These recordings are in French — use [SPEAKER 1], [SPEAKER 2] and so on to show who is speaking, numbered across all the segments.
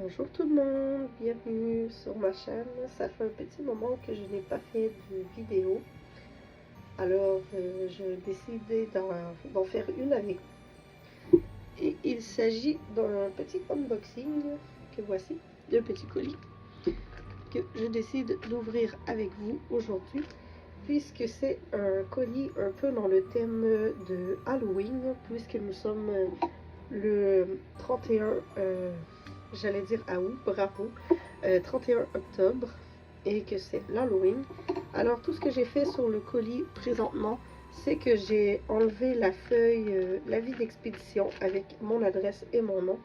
[SPEAKER 1] Bonjour tout le monde, bienvenue sur ma chaîne. Ça fait un petit moment que je n'ai pas fait de vidéo. Alors je décidé d'en faire une avec vous. Et il s'agit d'un petit unboxing que voici, d'un petit colis que je décide d'ouvrir avec vous aujourd'hui. Puisque c'est un colis un peu dans le thème de Halloween, puisque nous sommes le 31 j'allais dire août, bravo, 31 octobre, et que c'est l'Halloween. Alors tout ce que j'ai fait sur le colis présentement, c'est que j'ai enlevé la feuille l'avis d'expédition avec mon adresse et mon nom,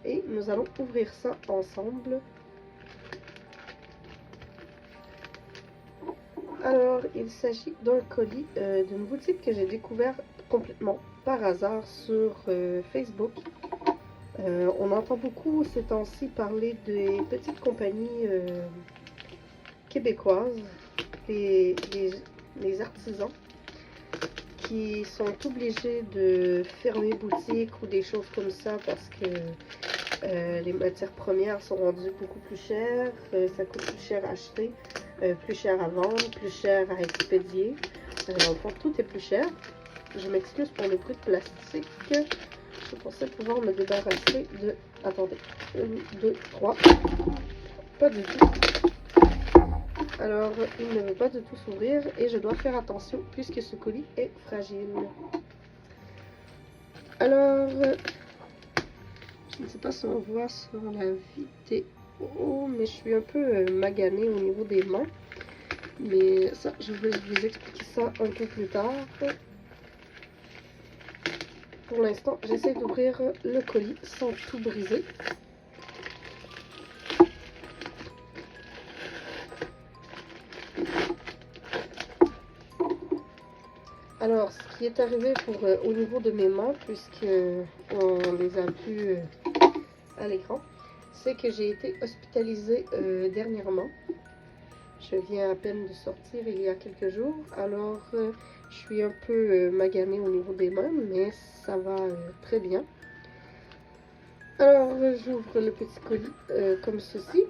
[SPEAKER 1] et nous allons ouvrir ça ensemble. Alors il s'agit d'un colis d'une boutique que j'ai découvert complètement par hasard sur Facebook. On entend beaucoup ces temps-ci parler des petites compagnies québécoises, les artisans qui sont obligés de fermer boutique ou des choses comme ça parce que les matières premières sont rendues beaucoup plus chères, ça coûte plus cher à acheter, plus cher à vendre, plus cher à expédier. Enfin, tout est plus cher. Je m'excuse pour le bruit de plastique. Je pensais pouvoir me débarrasser de... Attendez. 1, 2, 3. Pas du tout. Alors, il ne veut pas du tout s'ouvrir et je dois faire attention puisque ce colis est fragile. Alors, je ne sais pas si on voit sur la vidéo, mais je suis un peu maganée au niveau des mains. Mais ça, je vais vous expliquer ça un peu plus tard. Pour l'instant, j'essaie d'ouvrir le colis sans tout briser. Alors, ce qui est arrivé au niveau de mes mains, puisque on les a vus à l'écran, c'est que j'ai été hospitalisée dernièrement. Je viens à peine de sortir il y a quelques jours, alors je suis un peu maganée au niveau des mains, mais ça va très bien. Alors, j'ouvre le petit colis comme ceci,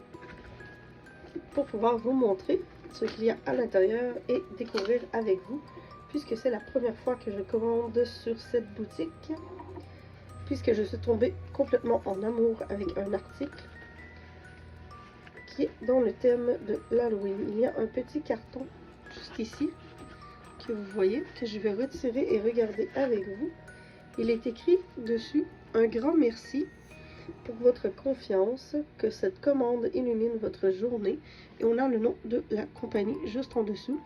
[SPEAKER 1] pour pouvoir vous montrer ce qu'il y a à l'intérieur et découvrir avec vous, puisque c'est la première fois que je commande sur cette boutique, puisque je suis tombée complètement en amour avec un article qui est dans le thème de l'Halloween. Il y a un petit carton juste ici que vous voyez, que je vais retirer et regarder avec vous. Il est écrit dessus « Un grand merci pour votre confiance, que cette commande illumine votre journée ». Et on a le nom de la compagnie juste en dessous.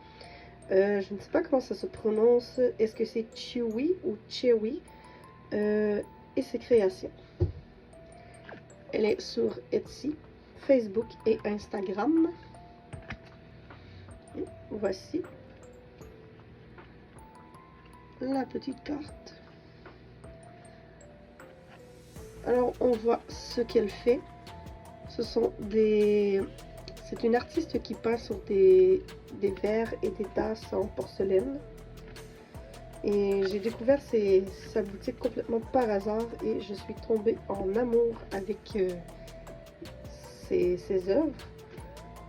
[SPEAKER 1] Je ne sais pas comment ça se prononce. Est-ce que c'est Chewy ou Chewy? Et ses créations. Elle est sur Etsy, Facebook et Instagram. Et voici la petite carte. Alors on voit ce qu'elle fait. Ce sont des... C'est une artiste qui peint sur des verres et des tasses en porcelaine. Et j'ai découvert sa boutique complètement par hasard et je suis tombée en amour avec ses œuvres.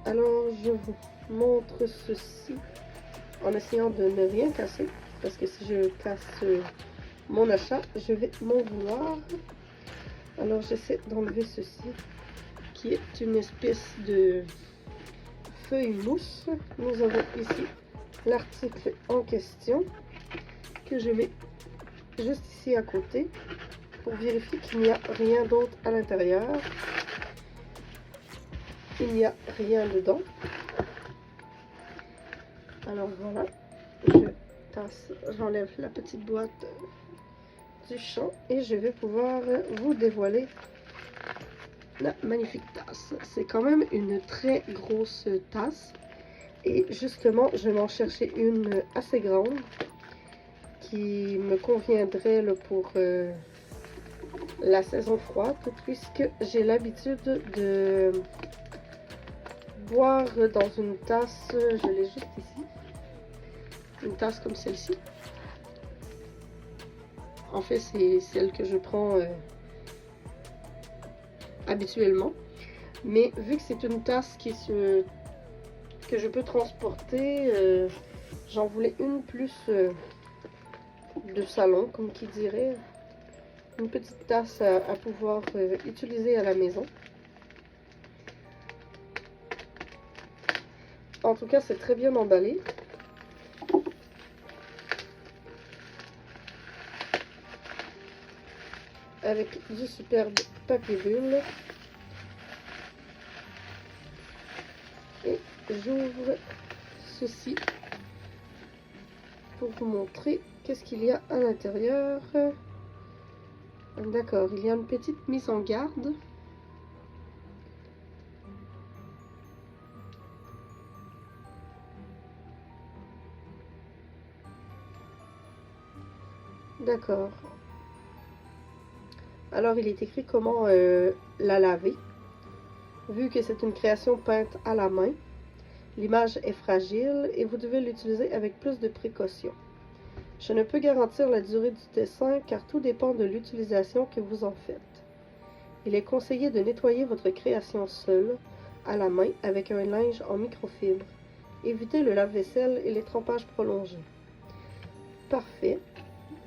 [SPEAKER 1] Alors je vous montre ceci en essayant de ne rien casser, parce que si je casse mon achat, je vais m'en vouloir. Alors j'essaie d'enlever ceci, qui est une espèce de feuille mousse. Nous avons ici l'article en question, que je mets juste ici à côté, pour vérifier qu'il n'y a rien d'autre à l'intérieur. Il n'y a rien dedans. Alors voilà, j'enlève la petite boîte du champ et je vais pouvoir vous dévoiler la magnifique tasse. C'est quand même une très grosse tasse et justement je vais en chercher une assez grande qui me conviendrait pour la saison froide, puisque j'ai l'habitude de boire dans une tasse, je l'ai juste ici, une tasse comme celle-ci. En fait, c'est celle que je prends habituellement. Mais vu que c'est une tasse que je peux transporter, j'en voulais une plus de salon, comme qui dirait. Une petite tasse à pouvoir utiliser à la maison. En tout cas, c'est très bien emballé. Avec du superbe papier bulle. Et j'ouvre ceci pour vous montrer qu'est-ce qu'il y a à l'intérieur. D'accord, il y a une petite mise en garde. D'accord. Alors, il est écrit comment la laver. Vu que c'est une création peinte à la main, l'image est fragile et vous devez l'utiliser avec plus de précaution. Je ne peux garantir la durée du dessin car tout dépend de l'utilisation que vous en faites. Il est conseillé de nettoyer votre création seule, à la main, avec un linge en microfibre. Évitez le lave-vaisselle et les trempages prolongés. Parfait.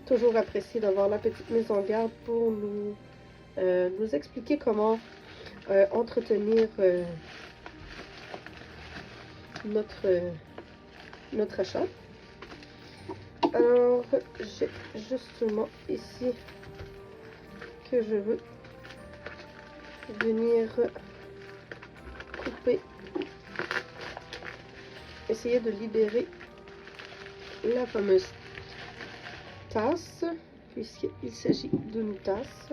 [SPEAKER 1] Toujours apprécié d'avoir la petite mise en garde pour nous expliquer comment entretenir notre achat. Alors, j'ai justement ici que je veux venir couper, essayer de libérer la fameuse tasse, puisqu'il s'agit d'une tasse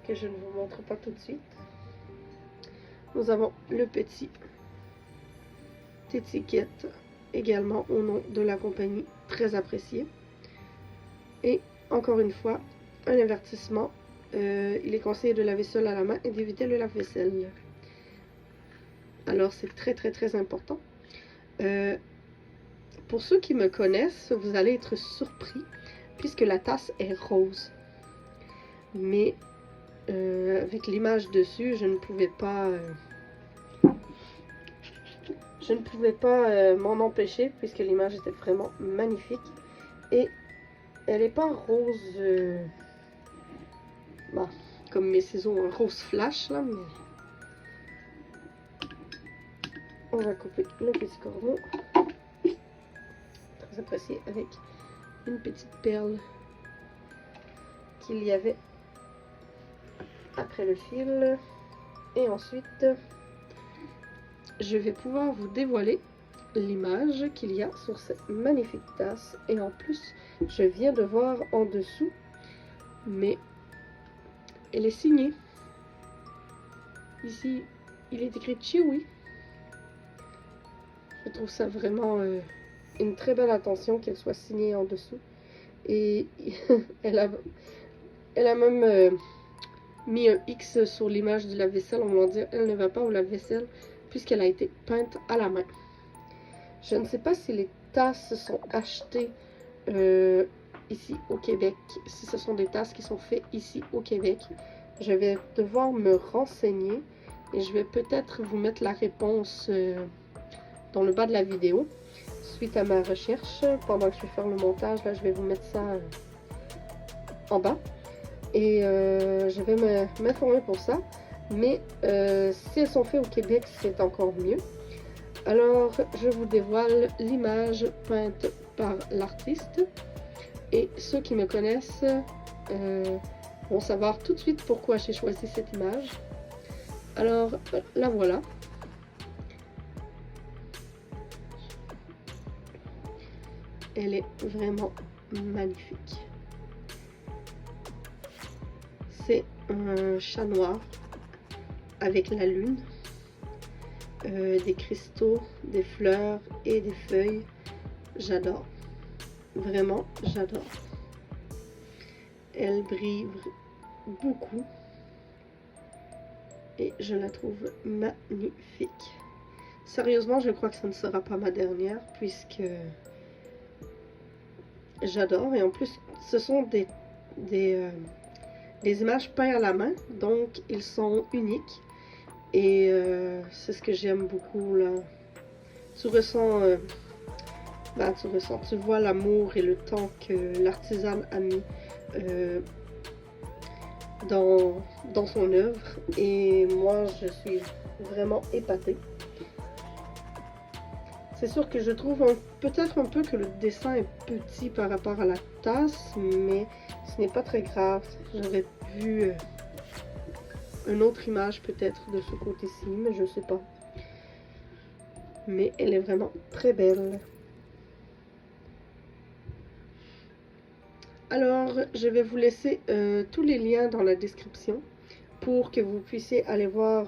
[SPEAKER 1] que je ne vous montre pas tout de suite. Nous avons le petit étiquette également au nom de la compagnie, très appréciée. Et encore une fois, un avertissement, il est conseillé de laver seul à la main et d'éviter le lave-vaisselle. Alors c'est très important. Pour ceux qui me connaissent, vous allez être surpris puisque la tasse est rose. Mais avec l'image dessus, je ne pouvais pas m'en empêcher puisque l'image était vraiment magnifique. Et elle n'est pas rose comme mes ciseaux, un rose flash là, mais on va couper le petit cordon. Très apprécié, avec une petite perle qu'il y avait après le fil. Et ensuite, je vais pouvoir vous dévoiler l'image qu'il y a sur cette magnifique tasse. Et en plus, je viens de voir en dessous, mais elle est signée. Ici, il est écrit Chewy. Je trouve ça vraiment une très belle attention qu'elle soit signée en dessous. Et elle a même mis un X sur l'image du lave-vaisselle. On va dire elle ne va pas au lave-vaisselle puisqu'elle a été peinte à la main. Je ne sais pas si les tasses sont achetées ici au Québec, si ce sont des tasses qui sont faites ici au Québec. Je vais devoir me renseigner et je vais peut-être vous mettre la réponse dans le bas de la vidéo suite à ma recherche. Pendant que je vais faire le montage, là je vais vous mettre ça en bas et je vais m'informer pour ça. Mais si elles sont faites au Québec, c'est encore mieux. Alors je vous dévoile l'image peinte par l'artiste et ceux qui me connaissent vont savoir tout de suite pourquoi j'ai choisi cette image. Alors la voilà. Elle est vraiment magnifique. C'est un chat noir avec la lune, des cristaux, des fleurs et des feuilles. J'adore. Vraiment, j'adore. Elle brille beaucoup et je la trouve magnifique. Sérieusement, je crois que ça ne sera pas ma dernière puisque j'adore. Et en plus, ce sont des des images peintes à la main, donc ils sont uniques. Et c'est ce que j'aime beaucoup là. Tu ressens, tu vois l'amour et le temps que l'artisan a mis dans son œuvre. Et moi, je suis vraiment épatée. C'est sûr que je trouve peut-être un peu que le dessin est petit par rapport à la tasse, mais ce n'est pas très grave. J'aurais vu une autre image peut-être de ce côté-ci, mais je sais pas. Mais elle est vraiment très belle. Alors, je vais vous laisser tous les liens dans la description pour que vous puissiez aller voir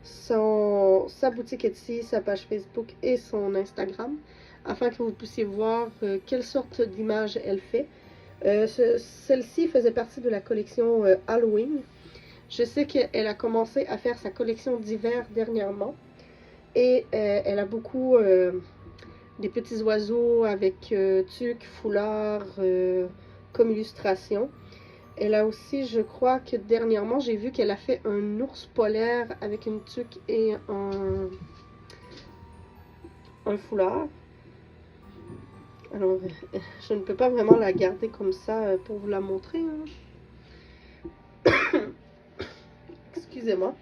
[SPEAKER 1] sa boutique Etsy, sa page Facebook et son Instagram, afin que vous puissiez voir quelle sorte d'image elle fait. Celle-ci faisait partie de la collection Halloween. Je sais qu'elle a commencé à faire sa collection d'hiver dernièrement. Et elle a beaucoup des petits oiseaux avec tuque, foulard comme illustration. Elle a aussi, je crois que dernièrement, j'ai vu qu'elle a fait un ours polaire avec une tuque et un foulard. Alors, je ne peux pas vraiment la garder comme ça pour vous la montrer. Hein. Excusez-moi.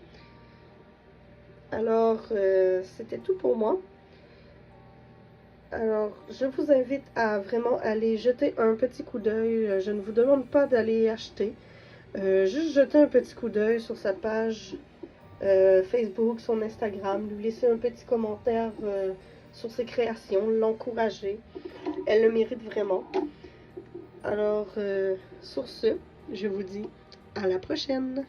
[SPEAKER 1] Alors, c'était tout pour moi. Alors, je vous invite à vraiment aller jeter un petit coup d'œil. Je ne vous demande pas d'aller acheter. Juste jeter un petit coup d'œil sur sa page Facebook, son Instagram, lui laisser un petit commentaire sur ses créations, l'encourager. Elle le mérite vraiment. Alors, sur ce, je vous dis à la prochaine.